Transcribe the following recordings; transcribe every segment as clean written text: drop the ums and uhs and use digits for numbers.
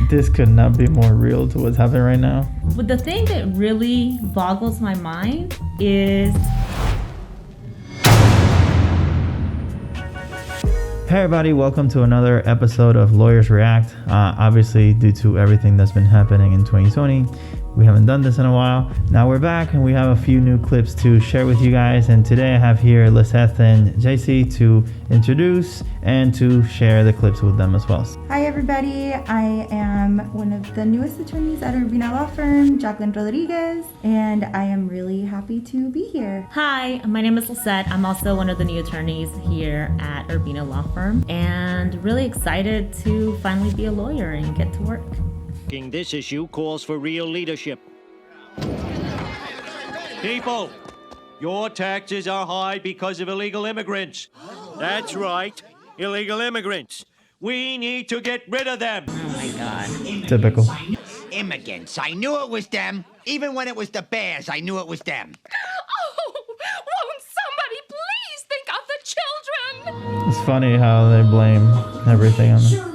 This could not be more real to what's happening right now. But the thing that really boggles my mind is... Hey everybody, welcome to another episode of Lawyers React. Obviously, due to everything that's been happening in 2020, we haven't done this in a while. Now we're back and we have a few new clips to share with you guys. And today I have here Lizeth and JC to introduce and to share the clips with them as well. Hi everybody, I am one of the newest attorneys at Urbina Law Firm, Jaclyn Rodriguez, and I am really happy to be here. Hi, my name is Lizeth. I'm also one of the new attorneys here at Urbina Law Firm and really excited to finally be a lawyer and get to work. This issue calls for real leadership. People, your taxes are high because of illegal immigrants. That's right, illegal immigrants. We need to get rid of them. Oh my God. Typical. Immigrants. I knew it was them. Even when it was the Bears, I knew it was them. Oh, won't somebody please think of the children? It's funny how they blame everything on them.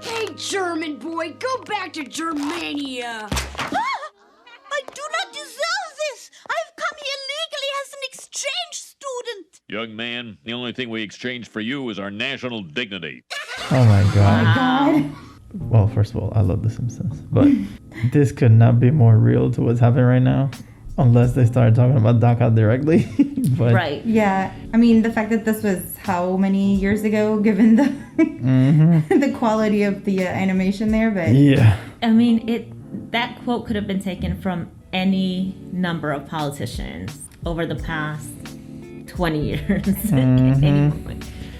Hey, German boy, go back to Germania. I do not deserve this. I've come here legally as an exchange student. Young man, the only thing we exchanged for you is our national dignity. Oh my God. God. Well, first of all, I love The Simpsons, but this could not be more real to what's happening right now, unless they started talking about DACA directly. But Right. Yeah, I mean, the fact that this was how many years ago, given the the quality of the animation there, but yeah. I mean, that quote could have been taken from any number of politicians over the past 20 years.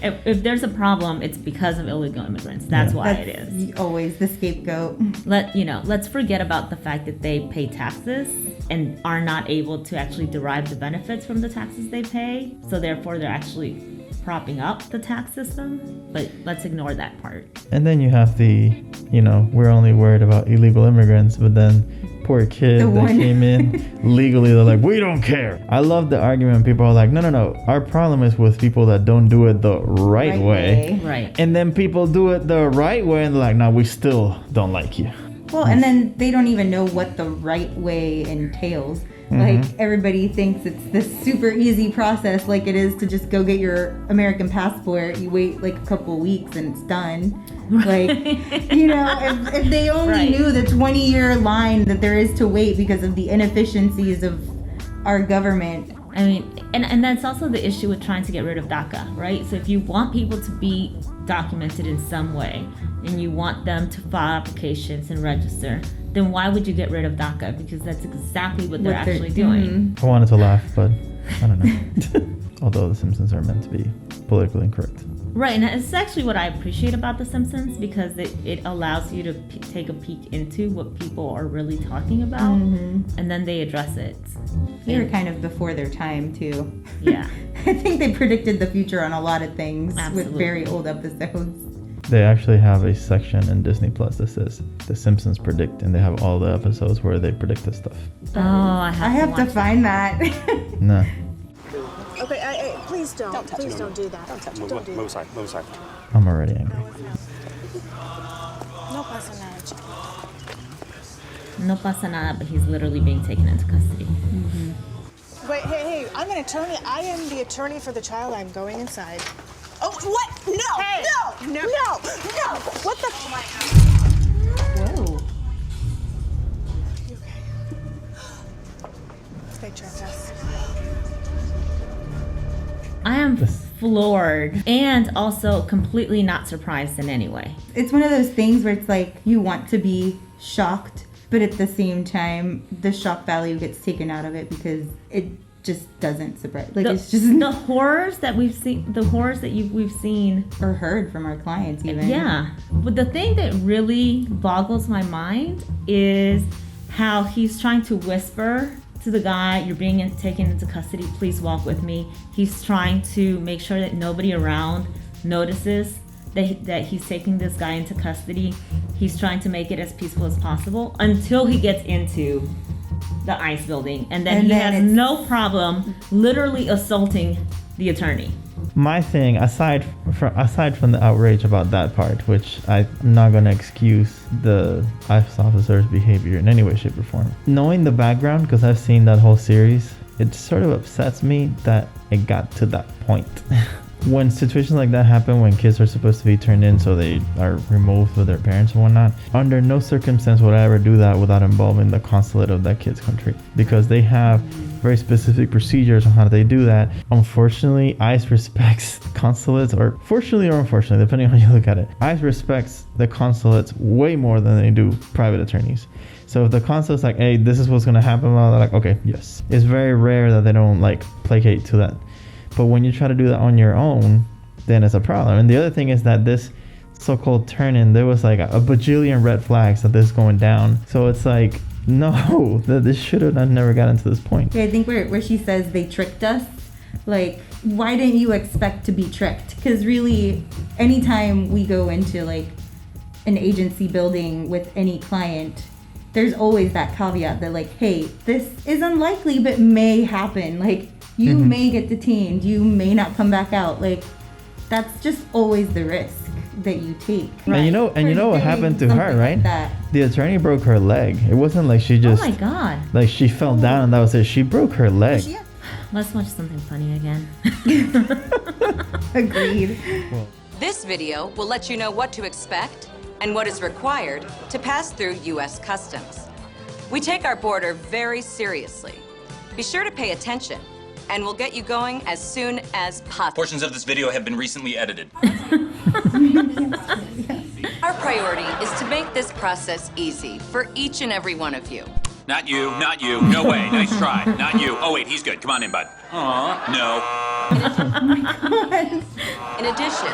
If there's a problem, it's because of illegal immigrants. That's why it is. Always the scapegoat. Let's forget about the fact that they pay taxes and are not able to actually derive the benefits from the taxes they pay. So therefore, they're actually propping up the tax system. But let's ignore that part. And then you have we're only worried about illegal immigrants, but then poor kid that came in legally, they're like, we don't care. I love the argument when people are like, no. Our problem is with people that don't do it the right way. Right. And then people do it the right way and they're like, no, we still don't like you. Well, and then they don't even know what the right way entails. Like, everybody thinks it's this super easy process, like it is to just go get your American passport. You wait like a couple weeks and it's done. Like, if they only knew the 20-year line that there is to wait because of the inefficiencies of our government. I mean, and that's also the issue with trying to get rid of DACA, right? So if you want people to be documented in some way and you want them to file applications and register, then why would you get rid of DACA? Because that's exactly what they're actually doing. I wanted to laugh, but I don't know. Although The Simpsons are meant to be politically incorrect. Right, and it's actually what I appreciate about The Simpsons, because it allows you to take a peek into what people are really talking about, and then they address it. They were kind of before their time, too. Yeah. I think they predicted the future on a lot of things with very old episodes. They actually have a section in Disney Plus that says The Simpsons predict, and they have all the episodes where they predict this stuff. Oh, I have to find that. No. Okay, please don't. Please don't do that. Don't touch it. Don't do Move aside. I'm already angry. No pasa nada, chiquito. No pasa nada, but he's literally being taken into custody. Wait, hey, I'm an attorney. I am the attorney for the child. I'm going inside. Oh, what? No! Hey. No! What the? Whoa. You okay? Fake check test. I am floored and also completely not surprised in any way. It's one of those things where it's like you want to be shocked, but at the same time, the shock value gets taken out of it because it just doesn't surprise. Like, it's just the horrors that we've seen, we've seen or heard from our clients even. Yeah, but the thing that really boggles my mind is how he's trying to whisper to the guy, you're being taken into custody, please walk with me. He's trying to make sure that nobody around notices that he's taking this guy into custody. He's trying to make it as peaceful as possible until he gets into the ICE building, and then he has no problem literally assaulting the attorney. My thing, aside aside from the outrage about that part, which I'm not going to excuse the ICE officer's behavior in any way, shape, or form. Knowing the background, because I've seen that whole series, it sort of upsets me that it got to that point. When situations like that happen, when kids are supposed to be turned in so they are removed with their parents and whatnot, under no circumstance would I ever do that without involving the consulate of that kid's country, because they have very specific procedures on how they do that. Unfortunately, ICE respects consulates, or fortunately or unfortunately, depending on how you look at it, ICE respects the consulates way more than they do private attorneys. So if the consulate's like, hey, this is what's going to happen, well, they're like, okay, yes. It's very rare that they don't like placate to that. But when you try to do that on your own, then it's a problem. And the other thing is that this so-called turn-in, there was like a bajillion red flags that this is going down. So it's like, no, that this should have never gotten to this point. Yeah, I think where she says they tricked us, like, why didn't you expect to be tricked? Because really, anytime we go into like an agency building with any client, there's always that caveat that like, hey, this is unlikely but may happen. Like, you may get detained, you may not come back out. Like, that's just always the risk that you take. Right. And you know what happened to her, right? Like the attorney broke her leg. It wasn't like she just, Oh my God. like she fell down and that was it. She broke her leg. Let's watch something funny again. Agreed. This video will let you know what to expect and what is required to pass through U.S. Customs. We take our border very seriously. Be sure to pay attention, and we'll get you going as soon as possible. Portions of this video have been recently edited. Our priority is to make this process easy for each and every one of you. Not you, not you. No way. Nice try. Not you. Oh, wait, he's good. Come on in, bud. Aw, no. In addition,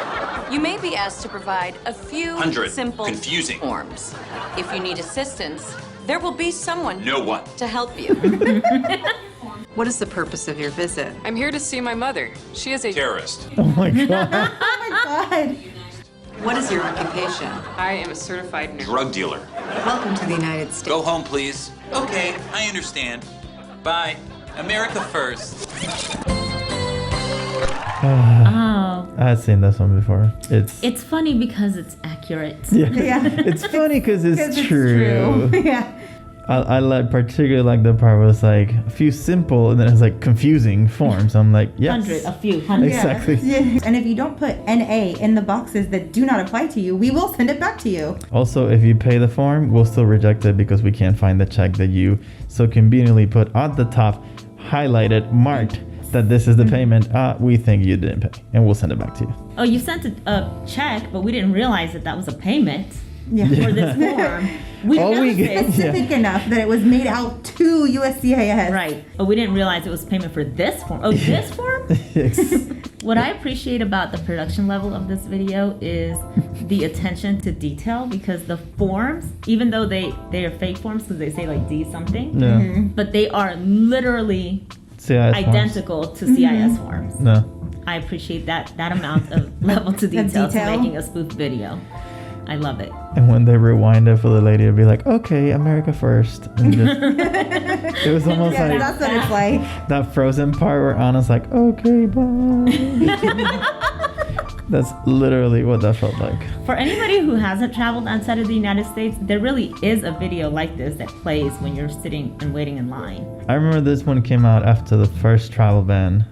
you may be asked to provide a few 100 simple confusing forms. If you need assistance, there will be someone No one. to help you. What is the purpose of your visit? I'm here to see my mother. She is a Terrorist. Oh my God. Oh my God. What is your occupation? I am a certified nurse. Drug dealer. Welcome to the United States. Go home, please. Okay, I understand. Bye. America first. Oh. I had seen this one before. It's funny because it's accurate. Yeah. Yeah. It's funny because it's 'Cause true. Yeah. I particularly like the part where it's like a few simple and then it's like confusing forms. I'm like, yes. Hundred. Exactly. Yeah. And if you don't put NA in the boxes that do not apply to you, we will send it back to you. Also, if you pay the form, we'll still reject it because we can't find the check that you so conveniently put at the top, highlighted, marked that this is the payment. We think you didn't pay, and we'll send it back to you. Oh, you sent a check, but we didn't realize that was a payment for this form. We specific enough that it was made out to USCIS. Right. But we didn't realize it was payment for this form. Oh, this form? What I appreciate about the production level of this video is the attention to detail, because the forms, even though they are fake forms because they say like D something, but they are literally CIS identical to CIS forms. No. I appreciate that amount of level to detail to making a spoof video. I love it. And when they rewind it for the lady, it'd be like, okay, America first. And just, it was almost like that's what it's like. That Frozen part where Anna's like, okay, bye. That's literally what that felt like. For anybody who hasn't traveled outside of the United States, there really is a video like this that plays when you're sitting and waiting in line. I remember this one came out after the first travel ban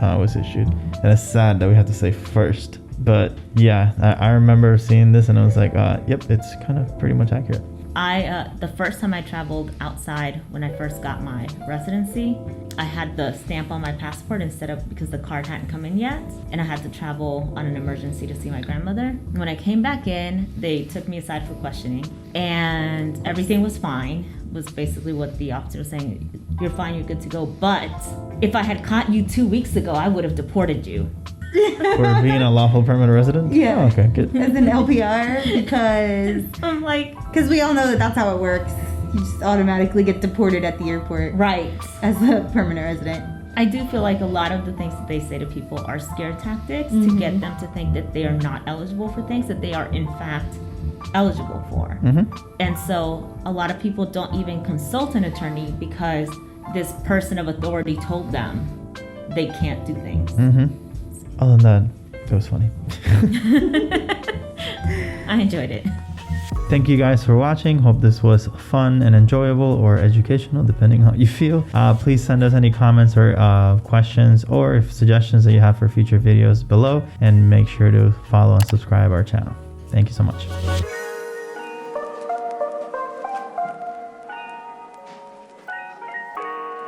was issued. And it's sad that we have to say first. But yeah, I remember seeing this and I was like, yep, it's kind of pretty much accurate. The first time I traveled outside when I first got my residency, I had the stamp on my passport because the card hadn't come in yet, and I had to travel on an emergency to see my grandmother. When I came back in, they took me aside for questioning, and everything was fine, was basically what the officer was saying. You're fine, you're good to go, but if I had caught you 2 weeks ago, I would have deported you. For being a lawful permanent resident? Yeah. Oh, okay, good. As an LPR, because I'm like, because we all know that that's how it works. You just automatically get deported at the airport. Right. As a permanent resident. I do feel like a lot of the things that they say to people are scare tactics to get them to think that they are not eligible for things that they are in fact eligible for. And so a lot of people don't even consult an attorney because this person of authority told them they can't do things. Other than that, It was funny. I enjoyed it. Thank you guys for watching. Hope this was fun and enjoyable or educational, depending on how you feel. Please send us any comments or questions or if suggestions that you have for future videos below, and make sure to follow and subscribe our channel. Thank you so much.